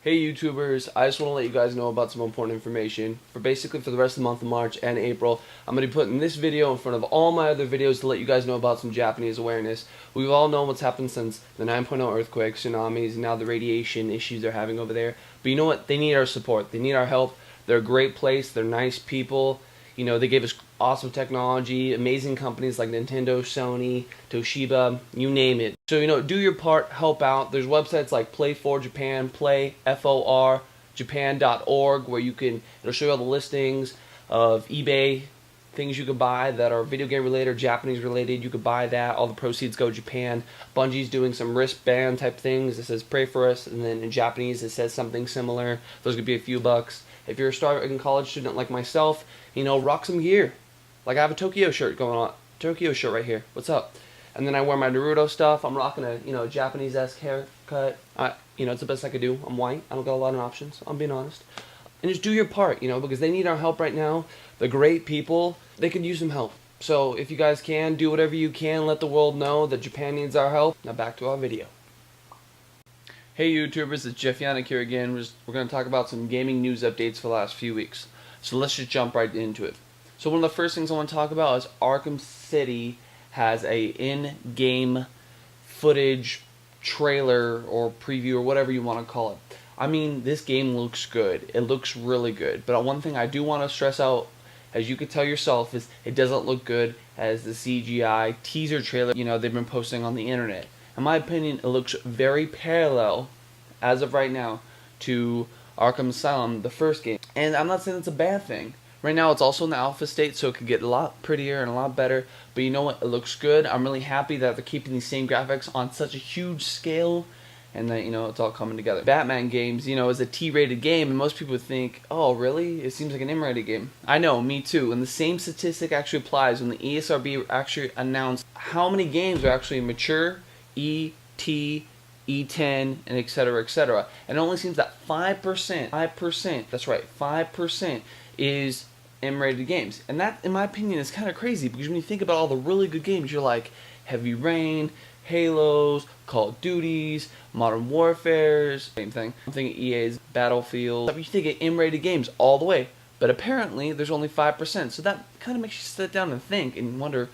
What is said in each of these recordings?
Hey YouTubers, I just want to let you guys know about some important information. For the rest of the month of March and April, I'm going to be putting this video in front of all my other videos to let you guys know about some Japanese awareness. We've all known what's happened since the 9.0 earthquakes, tsunamis, and now the radiation issues they're having over there. But you know what? They need our support. They need our help. They're a great place. They're nice people. You know, they gave us awesome technology, amazing companies like Nintendo, Sony, Toshiba, you name it. So, you know, do your part, help out. There's websites like Play4Japan, playforjapan.org, where it'll show you all the listings of eBay, things you could buy that are video game related or Japanese related. You could buy that. All the proceeds go to Japan. Bungie's doing some wristband type things. It says pray for us, and then in Japanese it says something similar. Those could be a few bucks. If you're a starving college student like myself, you know, rock some gear. Like I have a Tokyo shirt going on. Tokyo shirt right here. What's up? And then I wear my Naruto stuff. I'm rocking a, Japanese-esque haircut. It's the best I could do. I'm white. I don't got a lot of options. I'm being honest. And just do your part, because they need our help right now. They're great people. They could use some help. So if you guys can, do whatever you can. Let the world know that Japan needs our help. Now back to our video. Hey YouTubers, it's Jeff Yannick here again. We're going to talk about some gaming news updates for the last few weeks. So let's just jump right into it. So one of the first things I want to talk about is Arkham City has a in-game footage trailer or preview or whatever you want to call it. I mean, this game looks good. It looks really good. But one thing I do want to stress out, as you could tell yourself, is it doesn't look good as the CGI teaser trailer they've been posting on the internet. In my opinion, it looks very parallel, as of right now, to Arkham Asylum, the first game. And I'm not saying it's a bad thing. Right now, it's also in the alpha state, so it could get a lot prettier and a lot better. But you know what? It looks good. I'm really happy that they're keeping these same graphics on such a huge scale, and that, it's all coming together. Batman games, is a T-rated game, and most people would think, oh, really? It seems like an M-rated game. I know, me too. And the same statistic actually applies when the ESRB actually announced how many games are actually mature, E, T, E10, and etc., etc. And it only seems that 5%, that's right, 5% is M-rated games. And that, in my opinion, is kind of crazy, because when you think about all the really good games, you're like Heavy Rain, Halos, Call of Duties, Modern Warfares, same thing. I'm thinking EA's Battlefield. You think of M-rated games all the way, but apparently there's only 5%. So that kind of makes you sit down and think and wonder,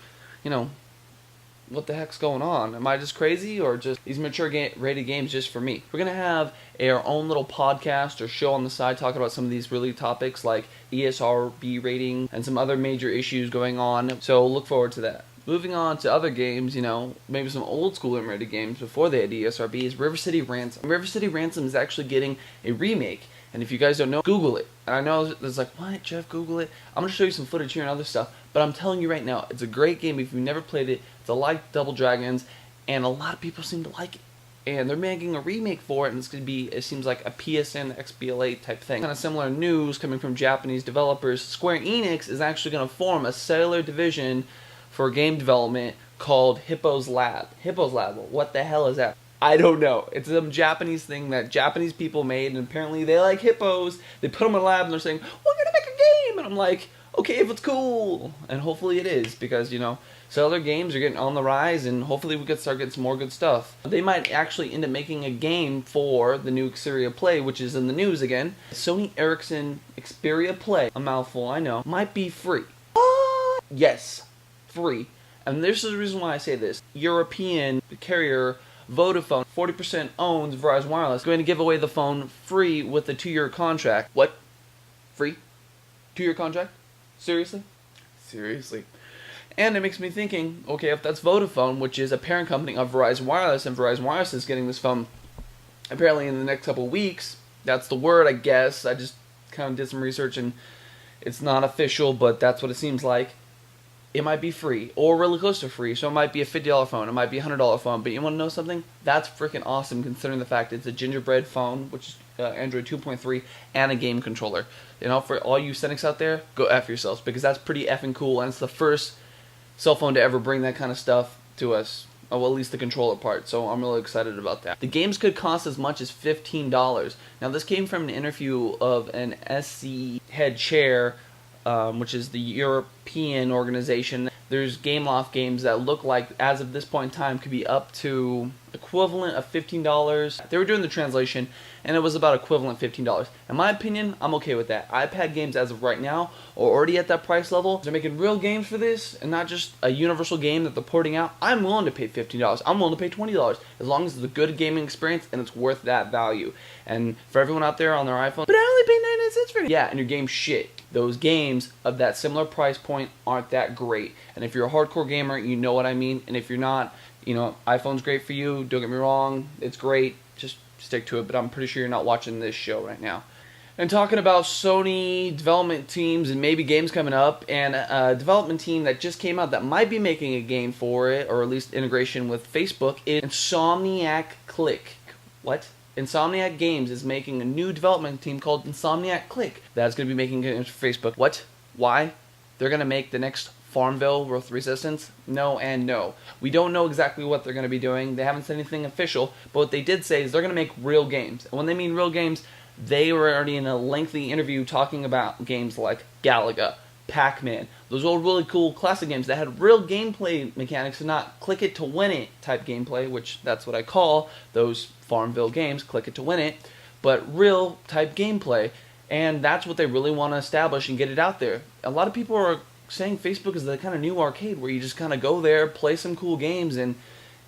what the heck's going on? Am I just crazy, or just these mature rated games just for me? We're going to have our own little podcast or show on the side talking about some of these really topics like ESRB rating and some other major issues going on. So look forward to that. Moving on to other games, maybe some old school M-rated games before they had ESRB, is River City Ransom. River City Ransom is actually getting a remake. And if you guys don't know, Google it. And I know there's like, what, Jeff, Google it? I'm going to show you some footage here and other stuff. But I'm telling you right now, it's a great game if you've never played it. It's a like Double Dragons, and a lot of people seem to like it. And they're making a remake for it, and it's going to be, it seems like a PSN XBLA type thing. Kind of similar news coming from Japanese developers. Square Enix is actually going to form a cellular division for game development called Hippo's Lab. Hippo's Lab, what the hell is that? I don't know. It's some Japanese thing that Japanese people made, and apparently they like hippos. They put them in a lab, and they're saying, we're going to make a game! And I'm like, okay, if it's cool. And hopefully it is, because, cellular games are getting on the rise, and hopefully we could start getting some more good stuff. They might actually end up making a game for the new Xperia Play, which is in the news again. Sony Ericsson Xperia Play, a mouthful, I know, might be free. Yes, free. And this is the reason why I say this. European carrier Vodafone, 40% owns Verizon Wireless, going to give away the phone free with a 2-year contract. What? Free? 2-year contract? Seriously? Seriously. And it makes me thinking, okay, if that's Vodafone, which is a parent company of Verizon Wireless, and Verizon Wireless is getting this phone apparently in the next couple of weeks, that's the word, I guess. I just kind of did some research, and it's not official, but that's what it seems like. It might be free, or really close to free, so it might be a $50 phone, it might be a $100 phone, but you want to know something? That's freaking awesome, considering the fact it's a gingerbread phone, which is Android 2.3, and a game controller. For all you cynics out there, go F yourselves, because that's pretty effing cool, and it's the first cell phone to ever bring that kind of stuff to us. Well, at least the controller part, so I'm really excited about that. The games could cost as much as $15. Now, this came from an interview of an SC head chair, which is the European organization. There's Gameloft games that look like, as of this point in time, could be up to equivalent of $15. They were doing the translation, and it was about equivalent $15. In my opinion, I'm okay with that. iPad games as of right now are already at that price level. They're making real games for this, and not just a universal game that they're porting out. I'm willing to pay $15. I'm willing to pay $20, as long as it's a good gaming experience and it's worth that value. And for everyone out there on their iPhone, but I only paid 99 cents for it. Yeah, and your game's shit. Those games of that similar price point aren't that great. And if you're a hardcore gamer, you know what I mean. And if you're not, you know, iPhone's great for you. Don't get me wrong. It's great. Just stick to it. But I'm pretty sure you're not watching this show right now. And talking about Sony development teams and maybe games coming up, and a development team that just came out that might be making a game for it, or at least integration with Facebook, is Insomniac Click. What? Insomniac Games is making a new development team called Insomniac Click that's going to be making games for Facebook. What? Why? They're going to make the next Farmville with Resistance? No and no. We don't know exactly what they're going to be doing. They haven't said anything official, but what they did say is they're going to make real games. And when they mean real games, they were already in a lengthy interview talking about games like Galaga, Pac-Man. Those old really cool classic games that had real gameplay mechanics and not click it to win it type gameplay, which that's what I call those Farmville games, click it to win it, but real type gameplay. And that's what they really want to establish and get it out there. A lot of people are saying Facebook is the kind of new arcade where you just kind of go there, play some cool games, and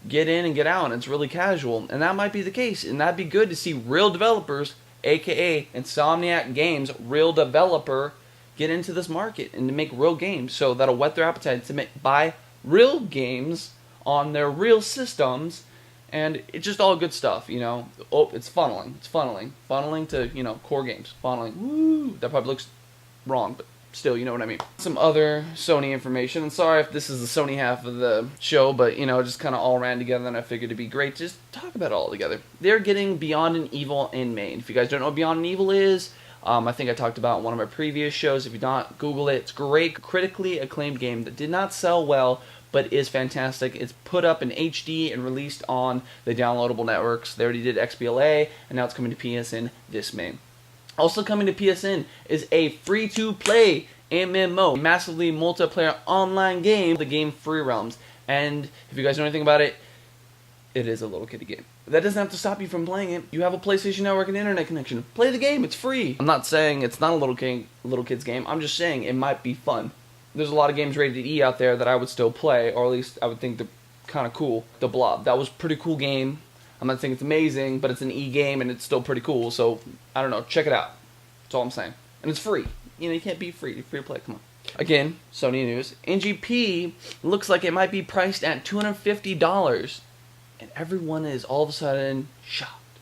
get in and get out, and it's really casual. And that might be the case, and that'd be good to see real developers, aka Insomniac Games, real developer, get into this market and to make real games. So that'll whet their appetite to buy real games on their real systems, and it's just all good stuff, you know. Oh, it's funneling. It's funneling to, you know, core games. Funneling. Woo! That probably looks wrong, but still, you know what I mean. Some other Sony information, and sorry if this is the Sony half of the show, but, you know, just kind of all ran together, and I figured it'd be great to just talk about it all together. They're getting Beyond an Evil in May. If you guys don't know what Beyond an Evil is, I think I talked about in one of my previous shows. If you don't, Google it. It's a great, critically acclaimed game that did not sell well, but is fantastic. It's put up in HD and released on the downloadable networks. They already did XBLA, and now it's coming to PSN this May. Also coming to PSN is a free-to-play MMO, massively multiplayer online game, the game Free Realms. And if you guys know anything about it, it is a little kiddie game. That doesn't have to stop you from playing it. You have a PlayStation Network and internet connection. Play the game, it's free. I'm not saying it's not a little kid's game. I'm just saying it might be fun. There's a lot of games rated E out there that I would still play, or at least I would think they're kind of cool. The Blob, that was a pretty cool game. I'm not saying it's amazing, but it's an E game and it's still pretty cool. So, I don't know, check it out. That's all I'm saying. And it's free. You know, you can't be free. You're free to play, come on. Again, Sony news. NGP looks like it might be priced at $250. And everyone is all of a sudden shocked.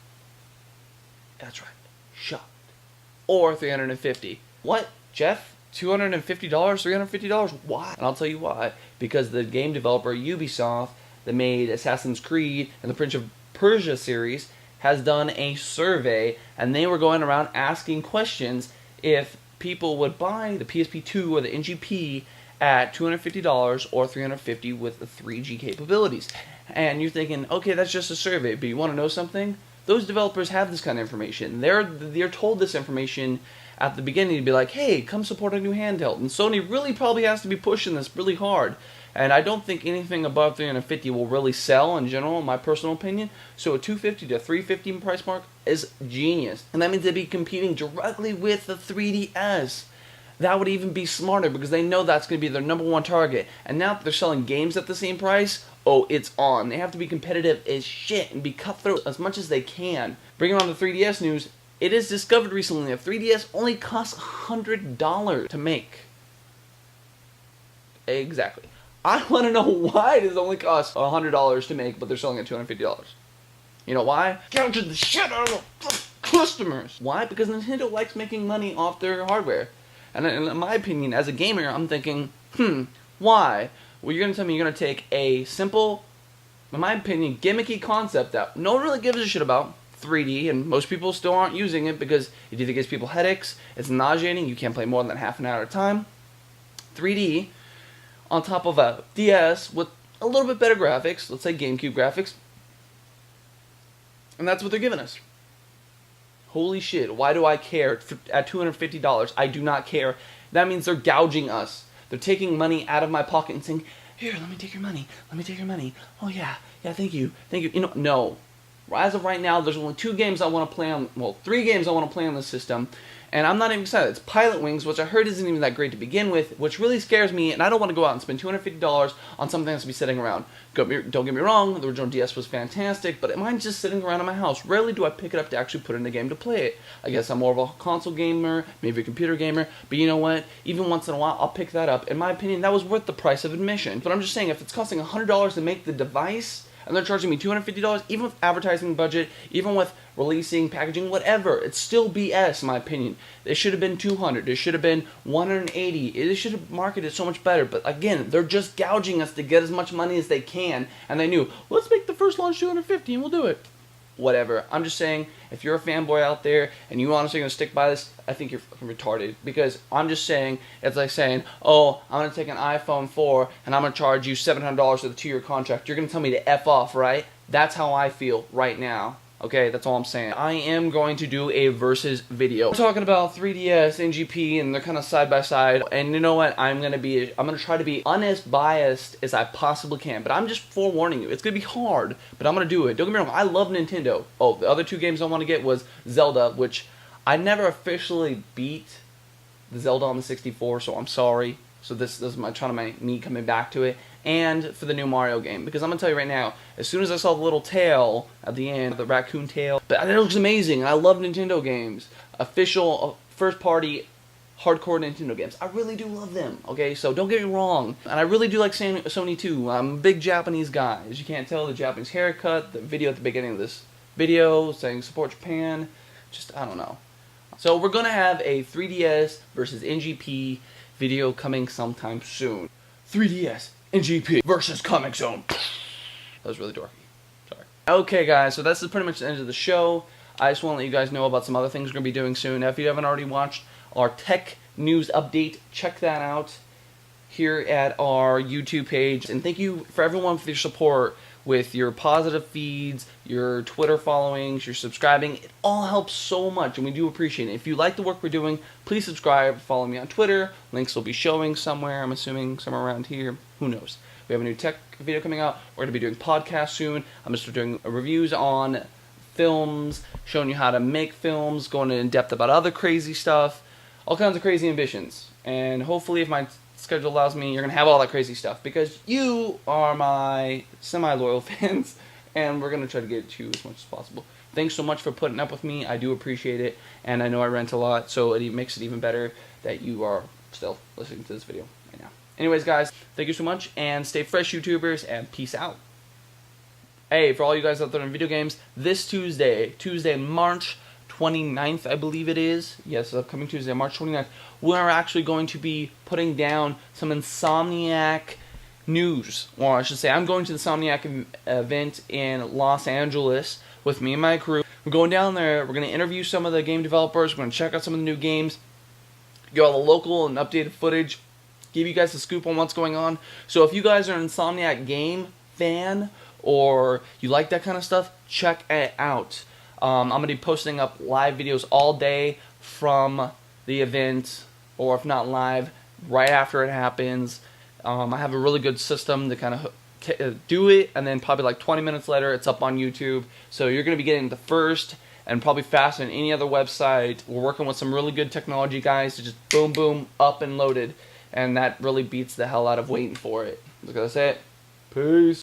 That's right, shocked. Or $350. What, Jeff? $250? $350? Why? And I'll tell you why. Because the game developer Ubisoft that made Assassin's Creed and the Prince of Persia series has done a survey, and they were going around asking questions if people would buy the PSP2 or the NGP at $250 or $350 with the 3G capabilities. And you're thinking, okay, that's just a survey, but you want to know something? Those developers have this kind of information. They're told this information at the beginning to be like, hey, come support a new handheld. And Sony really probably has to be pushing this really hard. And I don't think anything above $350 will really sell in general, in my personal opinion. So a $250 to $350 price mark is genius. And that means they'd be competing directly with the 3DS. That would even be smarter because they know that's going to be their number one target. And now that they're selling games at the same price, oh, it's on. They have to be competitive as shit and be cutthroat as much as they can. Bringing on the 3DS news, it is discovered recently that 3DS only costs $100 to make. Exactly. I want to know why it only costs $100 to make, but they're selling it at $250. You know why? Gouging the shit out of the customers. Why? Because Nintendo likes making money off their hardware. And in my opinion, as a gamer, I'm thinking, why? Well, you're going to tell me you're going to take a simple, in my opinion, gimmicky concept that no one really gives a shit about, 3D, and most people still aren't using it because it either gives people headaches, it's nauseating, you can't play more than half an hour at a time. 3D, on top of a DS with a little bit better graphics, let's say GameCube graphics, and that's what they're giving us. Holy shit, why do I care at $250? I do not care. That means they're gouging us. They're taking money out of my pocket and saying, here, let me take your money. Let me take your money. Oh yeah, yeah, thank you. Thank you. You know, no. As of right now, there's only 2 games I want to play on, well, 3 games I want to play on the system, and I'm not even excited. It's Pilot Wings, which I heard isn't even that great to begin with, which really scares me, and I don't want to go out and spend $250 on something that's to be sitting around. Don't get me wrong, the original DS was fantastic, but mine's just sitting around in my house. Rarely do I pick it up to actually put in a game to play it. I guess I'm more of a console gamer, maybe a computer gamer, but you know what? Even once in a while, I'll pick that up. In my opinion, that was worth the price of admission. But I'm just saying, if it's costing $100 to make the device, and they're charging me $250, even with advertising budget, even with releasing, packaging, whatever, it's still BS in my opinion. It should have been $200. It should have been $180. They should have marketed so much better. But again, they're just gouging us to get as much money as they can. And they knew, let's make the first launch $250 and we'll do it. Whatever. I'm just saying, if you're a fanboy out there and you honestly going to stick by this, I think you're fucking retarded. Because I'm just saying, it's like saying, oh, I'm going to take an iPhone 4 and I'm going to charge you $700 for the 2-year contract. You're going to tell me to F off, right? That's how I feel right now. Okay, that's all I'm saying. I am going to do a versus video. We're talking about 3DS, NGP, and they're kind of side by side. And you know what? I'm gonna try to be unbiased as I possibly can. But I'm just forewarning you. It's gonna be hard, but I'm gonna do it. Don't get me wrong. I love Nintendo. Oh, the other 2 games I want to get was Zelda, which I never officially beat the Zelda on the 64, so I'm sorry. So this is me coming back to it. And for the new Mario game. Because I'm going to tell you right now, as soon as I saw the little tail at the end, the raccoon tail, but it looks amazing. I love Nintendo games. Official, first-party, hardcore Nintendo games. I really do love them, okay? So don't get me wrong. And I really do like Sony too. I'm a big Japanese guy. As you can't tell, the Japanese haircut, the video at the beginning of this video saying support Japan. Just, I don't know. So we're going to have a 3DS versus NGP video coming sometime soon. 3DS, NGP versus Comic Zone. That was really dorky. Sorry. Okay, guys, so this is pretty much the end of the show. I just want to let you guys know about some other things we're going to be doing soon. Now, if you haven't already watched our tech news update, check that out here at our YouTube page. And thank you for everyone for your support with your positive feeds, your Twitter followings, your subscribing. It all helps so much, and we do appreciate it. If you like the work we're doing, please subscribe, follow me on Twitter. Links will be showing somewhere, I'm assuming somewhere around here. Who knows? We have a new tech video coming out. We're going to be doing podcasts soon. I'm going to start doing reviews on films, showing you how to make films, going in depth about other crazy stuff, all kinds of crazy ambitions. And hopefully, if my schedule allows me, you're going to have all that crazy stuff because you are my semi-loyal fans, and we're going to try to get to you as much as possible. Thanks so much for putting up with me. I do appreciate it, and I know I rant a lot, so it makes it even better that you are still listening to this video right now. Anyways, guys, thank you so much, and stay fresh, YouTubers, and peace out. Hey, for all you guys out there in video games, this Tuesday, March 29th, I believe it is. Yes, upcoming Tuesday, March 29th. We're actually going to be putting down some Insomniac news. Or I should say, I'm going to the Insomniac event in Los Angeles with me and my crew. We're going down there. We're going to interview some of the game developers. We're going to check out some of the new games. Get all the local and updated footage. Give you guys a scoop on what's going on. So if you guys are an Insomniac game fan or you like that kind of stuff, check it out. I'm going to be posting up live videos all day from the event, or if not live, right after it happens. I have a really good system to kind of do it, and then probably like 20 minutes later, it's up on YouTube. So you're going to be getting the first, and probably faster than any other website. We're working with some really good technology guys to just boom, boom, up and loaded. And that really beats the hell out of waiting for it. Just gotta say it. Peace.